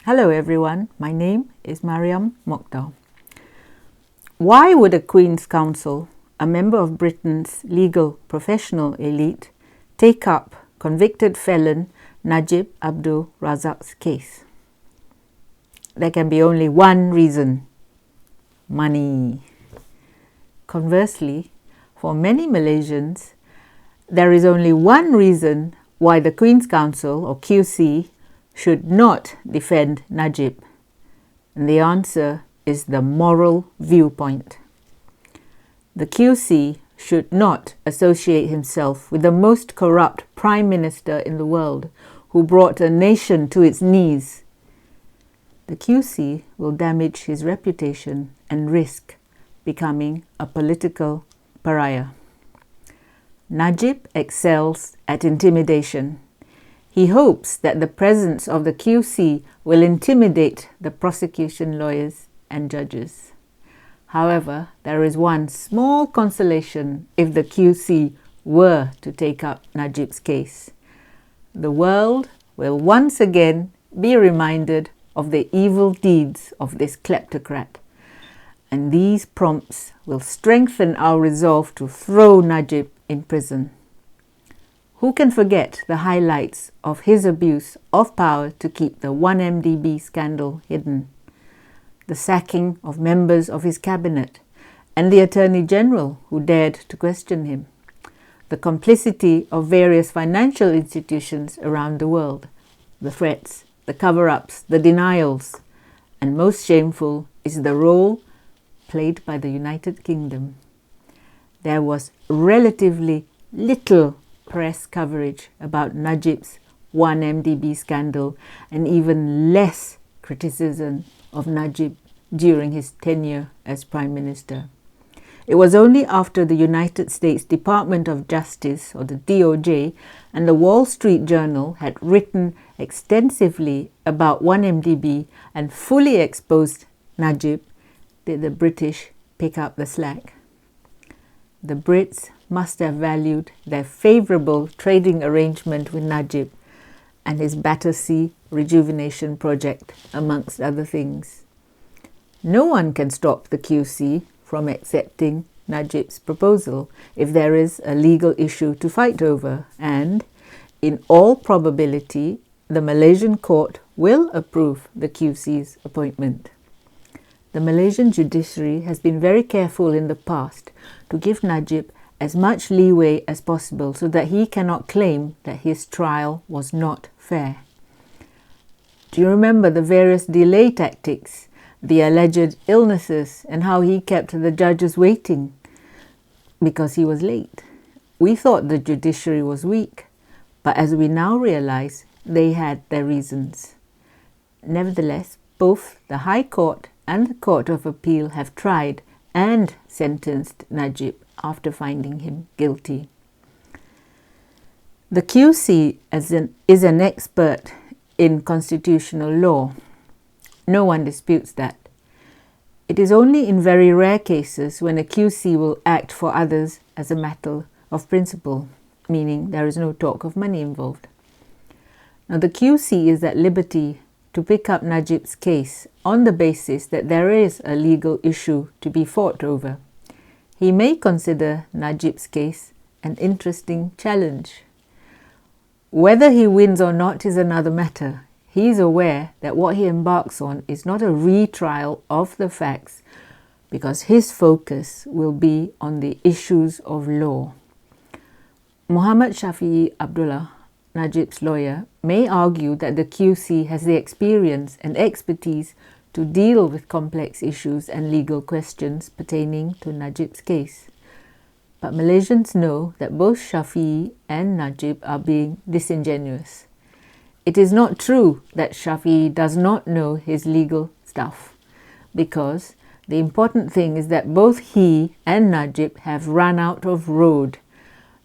Hello everyone, my name is Mariam Mokhtar. Why would a Queen's Counsel, a member of Britain's legal professional elite, take up convicted felon Najib Abdul-Razak's case? There can be only one reason: money. Conversely, for many Malaysians, there is only one reason why the Queen's Counsel, or QC, should not defend Najib. And the answer is the moral viewpoint. The QC should not associate himself with the most corrupt Prime Minister in the world who brought a nation to its knees. The QC will damage his reputation and risk becoming a political pariah. Najib excels at intimidation. He hopes that the presence of the QC will intimidate the prosecution lawyers and judges. However, there is one small consolation if the QC were to take up Najib's case. The world will once again be reminded of the evil deeds of this kleptocrat, and these prompts will strengthen our resolve to throw Najib in prison. Who can forget the highlights of his abuse of power to keep the 1MDB scandal hidden? The sacking of members of his cabinet and the Attorney General who dared to question him. The complicity of various financial institutions around the world. The threats, the cover-ups, the denials. And most shameful is the role played by the United Kingdom. There was relatively little press coverage about Najib's 1MDB scandal and even less criticism of Najib during his tenure as Prime Minister. It was only after the United States Department of Justice, or the DOJ, and the Wall Street Journal had written extensively about 1MDB and fully exposed Najib did the British pick up the slack. The Brits must have valued their favourable trading arrangement with Najib and his Battersea rejuvenation project, amongst other things. No one can stop the QC from accepting Najib's proposal if there is a legal issue to fight over, and, in all probability, the Malaysian court will approve the QC's appointment. The Malaysian judiciary has been very careful in the past to give Najib as much leeway as possible so that he cannot claim that his trial was not fair. Do you remember the various delay tactics, the alleged illnesses, and how he kept the judges waiting because he was late? We thought the judiciary was weak, but as we now realize, they had their reasons. Nevertheless, both the High Court and the Court of Appeal have tried and sentenced Najib after finding him guilty. The QC is an expert in constitutional law. No one disputes that. It is only in very rare cases when a QC will act for others as a matter of principle, meaning there is no talk of money involved. Now, the QC is at liberty to pick up Najib's case on the basis that there is a legal issue to be fought over. He may consider Najib's case an interesting challenge. Whether he wins or not is another matter. He is aware that what he embarks on is not a retrial of the facts, because his focus will be on the issues of law. Muhammad Shafi'i Abdullah, Najib's lawyer, may argue that the QC has the experience and expertise to deal with complex issues and legal questions pertaining to Najib's case. But Malaysians know that both Shafi'i and Najib are being disingenuous. It is not true that Shafi'i does not know his legal stuff, because the important thing is that both he and Najib have run out of road.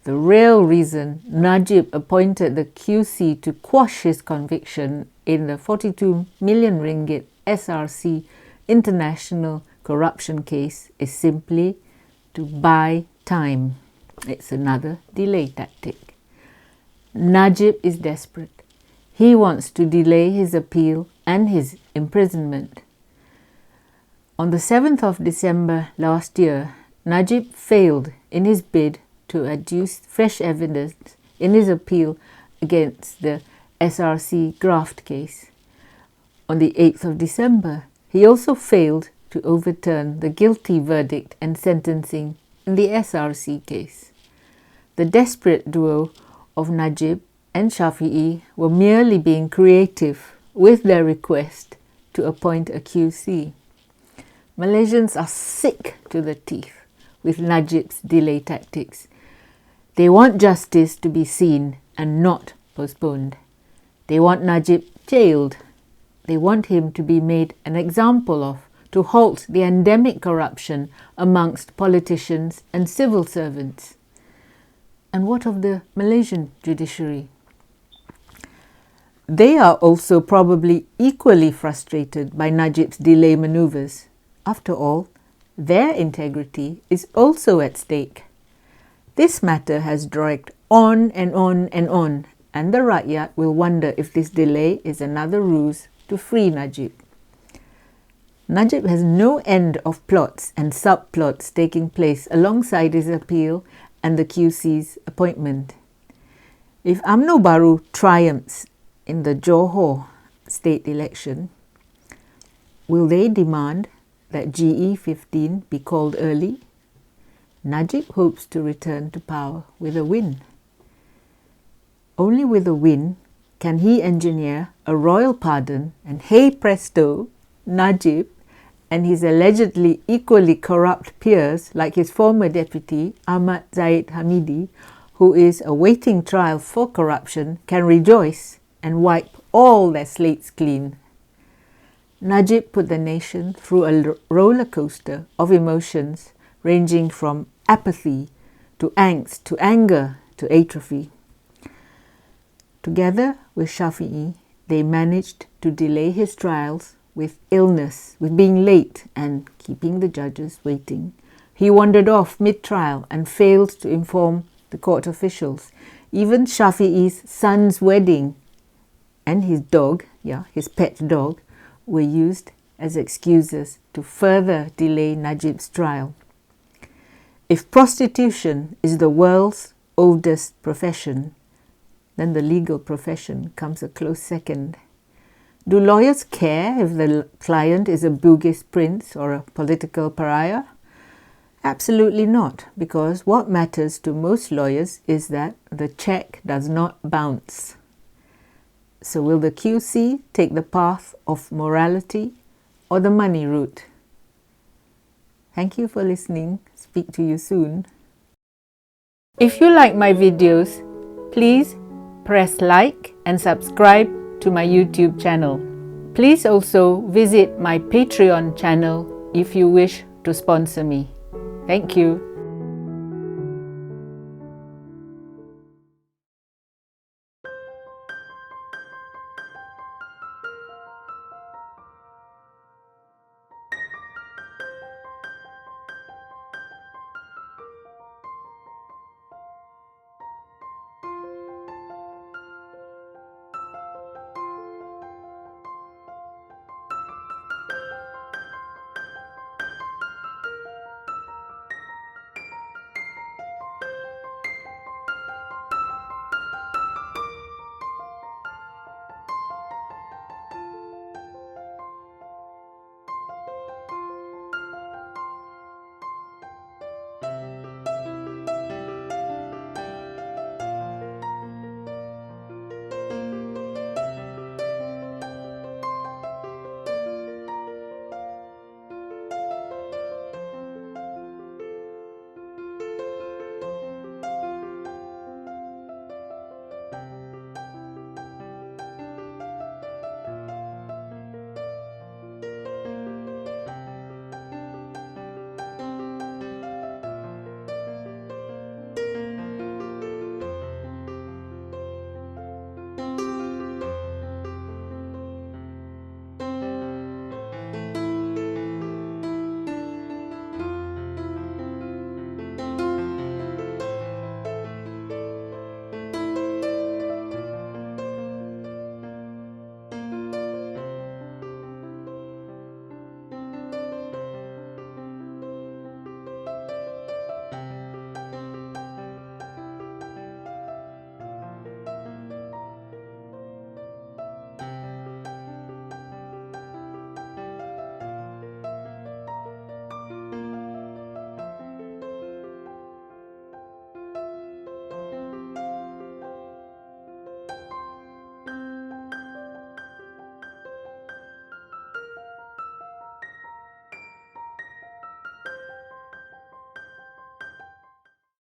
The real reason Najib appointed the QC to quash his conviction in the 42 million ringgit SRC international corruption case is simply to buy time. It's another delay tactic. Najib is desperate. He wants to delay his appeal and his imprisonment. On the 7th of December last year, Najib failed in his bid to adduce fresh evidence in his appeal against the SRC graft case. On the 8th of December, he also failed to overturn the guilty verdict and sentencing in the SRC case. The desperate duo of Najib and Shafi'i were merely being creative with their request to appoint a QC. Malaysians are sick to the teeth with Najib's delay tactics. They want justice to be seen and not postponed. They want Najib jailed. They want him to be made an example of, to halt the endemic corruption amongst politicians and civil servants. And what of the Malaysian judiciary? They are also probably equally frustrated by Najib's delay maneuvers. After all, their integrity is also at stake. This matter has dragged on and on and on, and the Rakyat will wonder if this delay is another ruse to free Najib. Najib has no end of plots and subplots taking place alongside his appeal and the QC's appointment. If UMNO Baru triumphs in the Johor state election, will they demand that GE15 be called early? Najib hopes to return to power with a win. Only with a win can he engineer a royal pardon, and hey presto, Najib and his allegedly equally corrupt peers like his former deputy Ahmad Zahid Hamidi, who is awaiting trial for corruption, can rejoice and wipe all their slates clean. Najib put the nation through a roller coaster of emotions ranging from apathy to angst to anger to atrophy. Together with Shafi'i, they managed to delay his trials with illness, with being late and keeping the judges waiting. He wandered off mid-trial and failed to inform the court officials. Even Shafi'i's son's wedding and his dog, his pet dog, were used as excuses to further delay Najib's trial. If prostitution is the world's oldest profession, then the legal profession comes a close second. Do lawyers care if the client is a Bugis prince or a political pariah? Absolutely not, because what matters to most lawyers is that the check does not bounce. So will the QC take the path of morality or the money route? Thank you for listening. Speak to you soon. If you like my videos, please press like and subscribe to my YouTube channel. Please also visit my Patreon channel if you wish to sponsor me. Thank you.